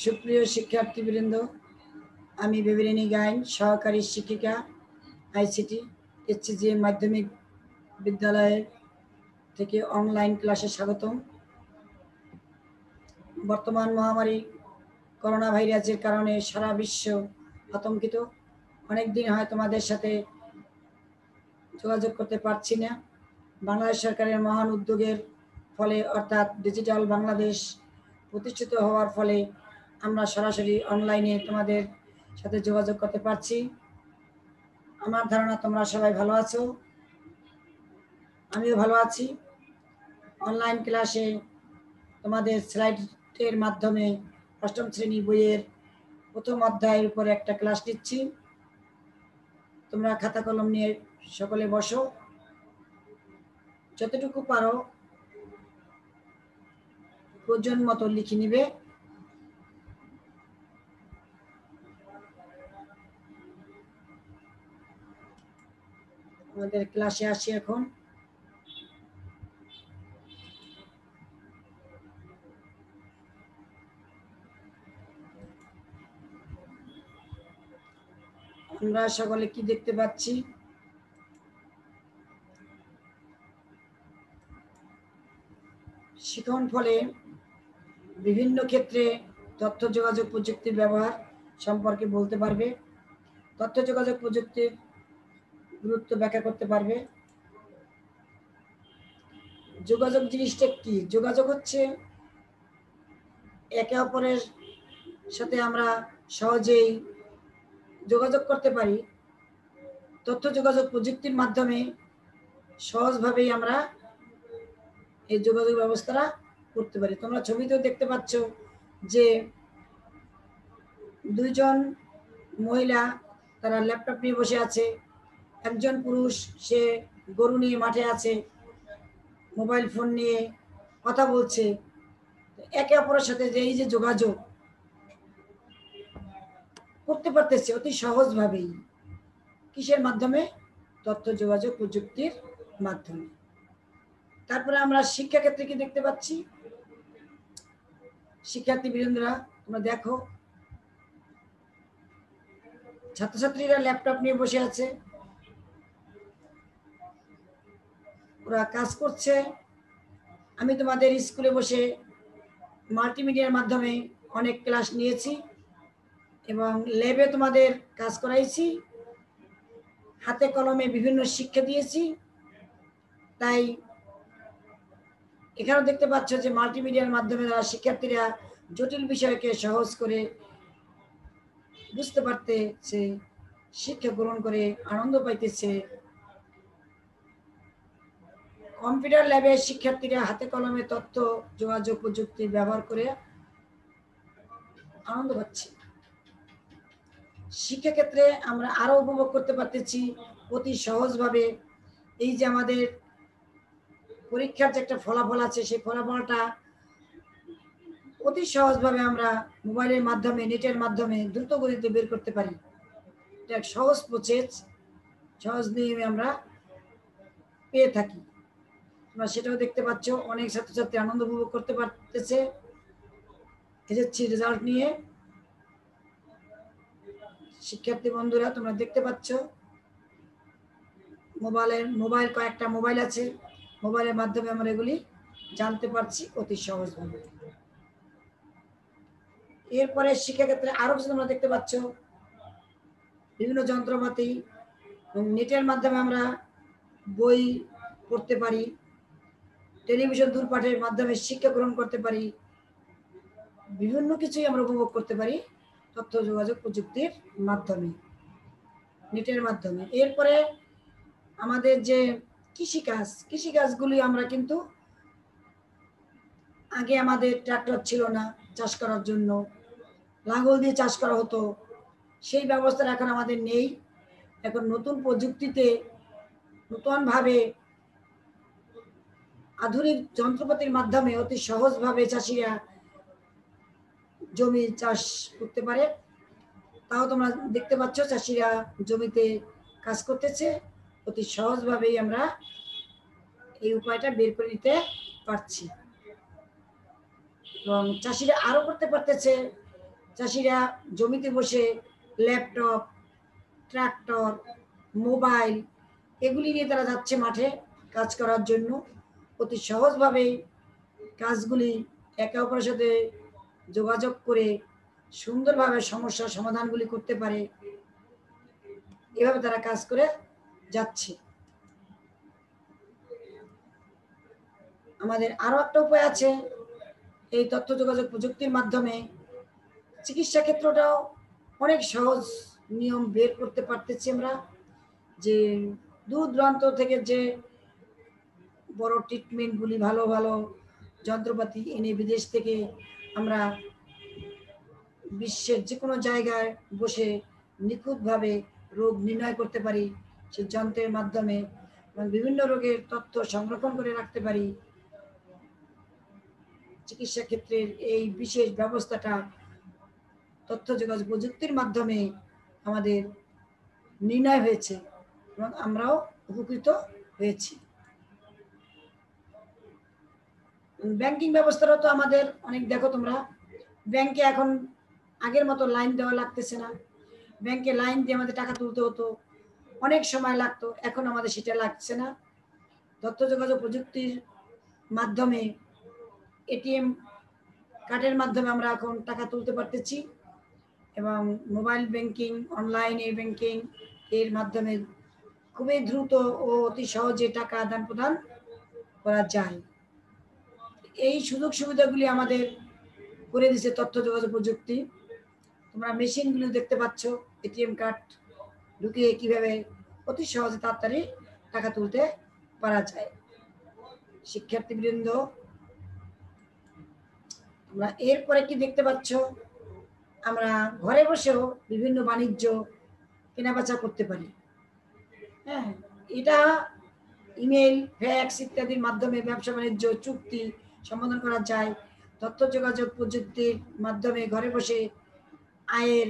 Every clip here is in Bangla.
সুপ্রিয় শিক্ষার্থীবৃন্দ, আমি বেবিরিনী গাইন, সহকারী শিক্ষিকা, আইসিটি এইচজিএম মাধ্যমিক বিদ্যালয় থেকে অনলাইন ক্লাসে স্বাগতম। বর্তমান মহামারী করোনা ভাইরাসের কারণে সারা বিশ্ব আতঙ্কিত। অনেক দিন হয় তোমাদের সাথে যোগাযোগ করতে পারছি না। বাংলাদেশ সরকারের মহান উদ্যোগের ফলে অর্থাৎ ডিজিটাল বাংলাদেশ প্রতিষ্ঠিত হওয়ার ফলে আমরা সরাসরি অনলাইনে তোমাদের সাথে যোগাযোগ করতে পারছি। আমার ধারণা তোমরা সবাই ভালো আছো, আমিও ভালো আছি। অনলাইন ক্লাসে তোমাদের স্লাইডের মাধ্যমে অষ্টম শ্রেণী বইয়ের প্রথম অধ্যায়ের উপর একটা ক্লাস নিচ্ছি। তোমরা খাতা কলম নিয়ে সকলে বসো, যতটুকু পারো প্রয়োজন মতো লিখে নিবে। আমাদের ক্লাসে আসি এখন। আমরা সকলে কি দেখতে পাচ্ছি? শিখন ফলে বিভিন্ন ক্ষেত্রে তথ্য যোগাযোগ প্রযুক্তির ব্যবহার সম্পর্কে বলতে পারবে, তথ্য যোগাযোগ প্রযুক্তির গুরুত্ব ব্যাখ্যা করতে পারবে। যোগাযোগ জিনিসটা কি? যোগাযোগ হচ্ছে একে অপরের সাথে আমরা সহজেই যোগাযোগ করতে পারি। তথ্য যোগাযোগ প্রযুক্তির মাধ্যমে সহজভাবেই আমরা এই যোগাযোগ ব্যবস্থাটা করতে পারি। তোমরা ছবিতেও দেখতে পাচ্ছ যে দুইজন মহিলা তারা ল্যাপটপ নিয়ে বসে আছে, একজন পুরুষ সে গরু নিয়ে মাঠে আছে, মোবাইল ফোন নিয়ে কথা বলছে। একে অপরের সাথে যে এই যে যোগাযোগ করতে পারতেছে অতি সহজভাবেই, কিসের মাধ্যমে? তথ্য যোগাযোগ প্রযুক্তির মাধ্যমে। তারপরে আমরা শিক্ষাক্ষেত্রে কি দেখতে পাচ্ছি? শিক্ষার্থীবৃন্দরা তোমরা দেখো, ছাত্রছাত্রীরা ল্যাপটপ নিয়ে বসে আছে, ওরা কাজ করছে। আমি তোমাদের স্কুলে বসে মাল্টিমিডিয়ার মাধ্যমে অনেক ক্লাস নিয়েছি এবং ল্যাবে তোমাদের কাজ করাইছি, হাতে কলমে বিভিন্ন শিক্ষা দিয়েছি। তাই এখানেও দেখতে পাচ্ছ যে মাল্টিমিডিয়ার মাধ্যমে তারা শিক্ষার্থীরা জটিল বিষয়কে সহজ করে বুঝতে পারতেছে, শিক্ষা গ্রহণ করে আনন্দ পাইতেছে। কম্পিউটার ল্যাবে শিক্ষার্থীরা হাতে কলমে তথ্য যোগাযোগ প্রযুক্তি ব্যবহার করে আনন্দ পাচ্ছে। শিক্ষাক্ষেত্রে আমরা আরো উপভোগ করতে পারতেছি অতি সহজভাবে। এই যে আমাদের পরীক্ষার যে একটা ফলাফল আছে, সেই ফলাফলটা অতি সহজভাবে আমরা মোবাইলের মাধ্যমে, নেটের মাধ্যমে দ্রুত গতিতে বের করতে পারি। এটা এক সহজ প্রসেস, সহজ নিয়মে আমরা পেয়ে থাকি। তোমরা সেটাও দেখতে পাচ্ছ, অনেক ছাত্রছাত্রী আনন্দ উপভোগ করতে পারতেছে এসেছি রেজাল্ট নিয়ে। শিক্ষার্থী বন্ধুরা তোমরা দেখতে পাচ্ছ মোবাইল কয়েকটা মোবাইল আছে, মোবাইলের মাধ্যমে আমরা এগুলি জানতে পারছি অতি সহজভাবে। এরপরে শিক্ষাক্ষেত্রে আরো কিছু তোমরা দেখতে পাচ্ছ, বিভিন্ন যন্ত্রপাতি এবং নেটের মাধ্যমে আমরা বই পড়তে পারি, টেলিভিশন দূরপাঠের মাধ্যমে শিক্ষা গ্রহণ করতে পারি, বিভিন্ন কিছুই আমরা উপভোগ করতে পারি তথ্য যোগাযোগ প্রযুক্তির মাধ্যমে, নেটের মাধ্যমে। এরপরে আমাদের যে কৃষিকাজগুলি আমরা কিন্তু আগে আমাদের ট্রাক্টর ছিল না চাষ করার জন্য, লাঙ্গল দিয়ে চাষ করা হতো, সেই ব্যবস্থা এখন আমাদের নেই। এখন নতুন প্রযুক্তিতে নতুনভাবে আধুনিক যন্ত্রপাতির মাধ্যমে অতি সহজভাবে চাষিরা জমি চাষ করতে পারে। তাও তোমরা দেখতে পাচ্ছ চাষিরা জমিতে কাজ করতেছে, অতি সহজভাবেই আমরা এই উপায়টা বের করে নিতে পারছি। এবং চাষিরা আরো করতে পারতেছে চাষিরা জমিতে বসে ল্যাপটপ, ট্রাক্টর, মোবাইল এগুলি নিয়ে তারা যাচ্ছে মাঠে কাজ করার জন্য। অতি সহজভাবেই কাজগুলি একে অপরের সাথে যোগাযোগ করে সুন্দরভাবে সমস্যার সমাধানগুলি করতে পারে। এভাবে তারা কাজ করে যাচ্ছে। আমাদের আরো একটা উপায় আছে, এই তথ্য যোগাযোগ প্রযুক্তির মাধ্যমে চিকিৎসা ক্ষেত্রটাও অনেক সহজ নিয়ম বের করতে পারতেছি আমরা। যে দূর দূরান্ত থেকে যে বড় ট্রিটমেন্টগুলি, ভালো ভালো যন্ত্রপাতি এনে বিদেশ থেকে আমরা বিশ্বের যে কোনো জায়গায় বসে নিখুঁতভাবে রোগ নির্ণয় করতে পারি সেই যন্ত্রের মাধ্যমে, এবং বিভিন্ন রোগের তথ্য সংরক্ষণ করে রাখতে পারি। চিকিৎসা ক্ষেত্রের এই বিশেষ ব্যবস্থাটা তথ্য যোগাযোগ প্রযুক্তির মাধ্যমে আমাদের নির্ণয় হয়েছে এবং আমরাও উপকৃত হয়েছি। ব্যাংকিং ব্যবস্থাটা তো আমাদের অনেক, দেখো তোমরা ব্যাংকে এখন আগের মতো লাইন দেওয়া লাগতেছে না। ব্যাংকে লাইন দিয়ে আমাদের টাকা তুলতে হতো, অনেক সময় লাগতো, এখন আমাদের সেটা লাগছে না। তথ্য যোগাযোগ প্রযুক্তির মাধ্যমে এটিএম কার্ডের মাধ্যমে আমরা এখন টাকা তুলতে পারতেছি, এবং মোবাইল ব্যাংকিং, অনলাইন ব্যাংকিং এর মাধ্যমে খুবই দ্রুত ও অতি সহজে টাকা আদান প্রদান করা যায়। এই সুযোগ সুবিধাগুলি আমাদের করে দিচ্ছে তথ্য যোগাযোগ প্রযুক্তি। তোমরা মেশিনগুলো দেখতে পাচ্ছ, এটিএম কার্ড ঢুকিয়ে কিভাবে অতি সহজে তাড়াতাড়ি টাকা তুলতে পারা যায়। শিক্ষার্থীবৃন্দ, তোমরা এরপরে কি দেখতে পাচ্ছ, আমরা ঘরে বসেও বিভিন্ন বাণিজ্য কেনাবেচা করতে পারি। হ্যাঁ, এটা ইমেল, ফ্যাক্স ইত্যাদির মাধ্যমে ব্যবসা বাণিজ্য চুক্তি সম্পাদন করা যায়। তথ্য যোগাযোগ প্রযুক্তির মাধ্যমে ঘরে বসে আয়ের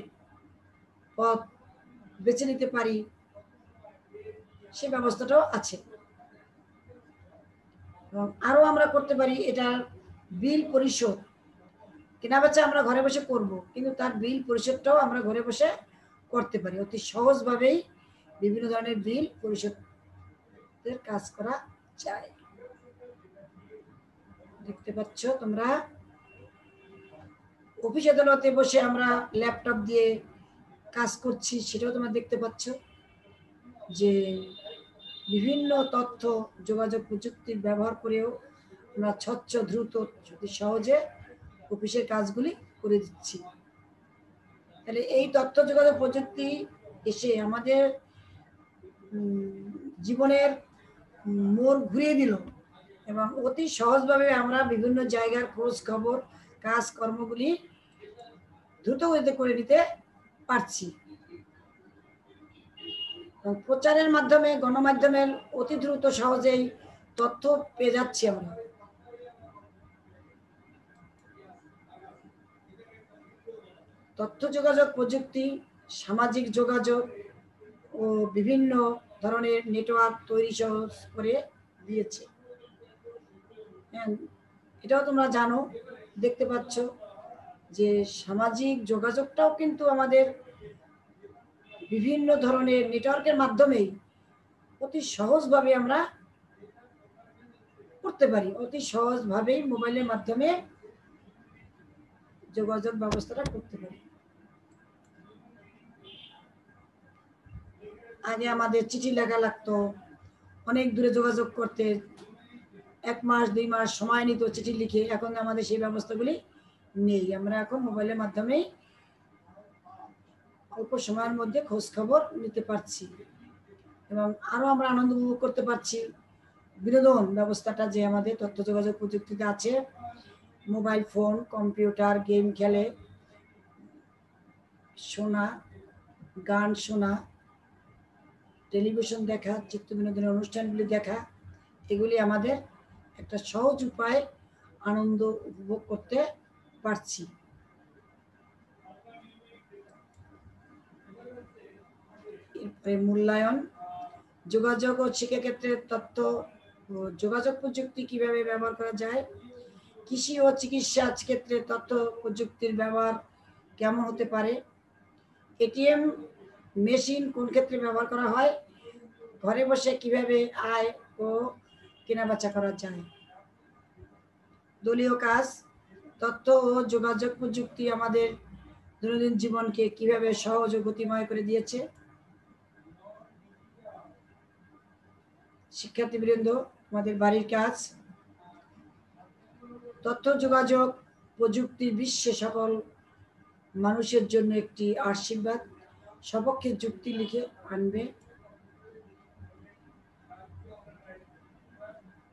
পথ বেছে নিতে পারি, সে ব্যবস্থাটাও আছে। এবং আরো আমরা করতে পারি এটা বিল পরিশোধ। কেনাবেচা আমরা ঘরে বসে করব, কিন্তু তার বিল পরিশোধটাও আমরা ঘরে বসে করতে পারি। অতি সহজভাবেই বিভিন্ন ধরনের বিল পরিশোধের কাজ করা যায়। দেখতে পাচ্ছ তোমরা, অফিস আদালতে বসে আমরা ল্যাপটপ দিয়ে কাজ করছি, সেটাও তোমরা দেখতে পাচ্ছ যে বিভিন্ন তথ্য যোগাযোগ প্রযুক্তির ব্যবহার করেও আমরা স্বচ্ছ, দ্রুত, সহজে অফিসের কাজগুলি করে দিচ্ছি। তাহলে এই তথ্য যোগাযোগ প্রযুক্তি এসে আমাদের জীবনের মোড় ঘুরিয়ে দিল, এবং অতি সহজভাবে আমরা বিভিন্ন জায়গার খোঁজ খবর, কাজ কর্মগুলি দ্রুত গতিতে করে নিতে পারছি। প্রচারের মাধ্যমে, গণমাধ্যমের অতি দ্রুত সহজেই তথ্য পেয়ে যাচ্ছি আমরা। তথ্য যোগাযোগ প্রযুক্তি সামাজিক যোগাযোগ ও বিভিন্ন ধরনের নেটওয়ার্ক তৈরি সহজ করে দিয়েছে। হ্যাঁ, এটাও তোমরা জানো, দেখতে পাচ্ছ যে সামাজিক যোগাযোগটাও কিন্তু আমাদের বিভিন্ন ধরনের নেটওয়ার্কের মাধ্যমেই অতি সহজভাবে আমরা করতে পারি। অতি সহজভাবেই মোবাইলের মাধ্যমে যোগাযোগ ব্যবস্থাটা করতে পারি। আগে আমাদের চিঠি লেখা লাগতো, অনেক দূরে যোগাযোগ করতে 1 মাস 2 মাস সময় নিত চিঠি লিখে। এখন আমাদের সেই ব্যবস্থাগুলি নেই, আমরা এখন মোবাইলের মাধ্যমেই অল্প সময়ের মধ্যে খোঁজ খবর নিতে পারছি, এবং আরো আমরা আনন্দ উপভোগ করতে পারছি। বিনোদন ব্যবস্থাটা যে আমাদের তথ্য যোগাযোগ প্রযুক্তিতে আছে, মোবাইল ফোন, কম্পিউটার, গেম খেলে শোনা, গান শোনা, টেলিভিশন দেখা, চিত্ত বিনোদনের অনুষ্ঠানগুলি দেখা, এগুলি আমাদের একটা সহজ উপায় আনন্দ উপভোগ করতে পারছি। এরপরে মূল্যায়ন, যোগাযোগ ও শিক্ষাক্ষেত্রে তথ্য ও যোগাযোগ প্রযুক্তি কিভাবে ব্যবহার করা যায়। কৃষি ও চিকিৎসা ক্ষেত্রে তথ্য প্রযুক্তির ব্যবহার কেমন হতে পারে, এটিএম মেশিন কোন ক্ষেত্রে ব্যবহার করা হয়, ঘরে বসে কিভাবে আয় ও কেনাবেচা করা যায়। দলীয় কাজ, তথ্য ও যোগাযোগ প্রযুক্তি আমাদের দৈনন্দিন জীবনকে কিভাবে সহজ ও গতিময় করে দিয়েছে। শিক্ষার্থীবৃন্দ, আমাদের বাড়ির কাজ, তথ্য যোগাযোগ প্রযুক্তি বিশ্বে সকল মানুষের জন্য একটি আশীর্বাদ, সপক্ষে যুক্তি লিখে আনবে।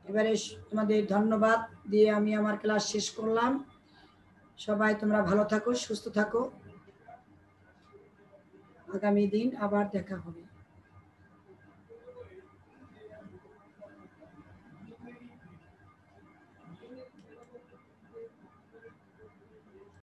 এবারে তোমাদের ধন্যবাদ দিয়ে আমি আমার ক্লাস শেষ করলাম। সবাই তোমরা ভালো থাকো, সুস্থ থাকো। আগামী দিন আবার দেখা হবে।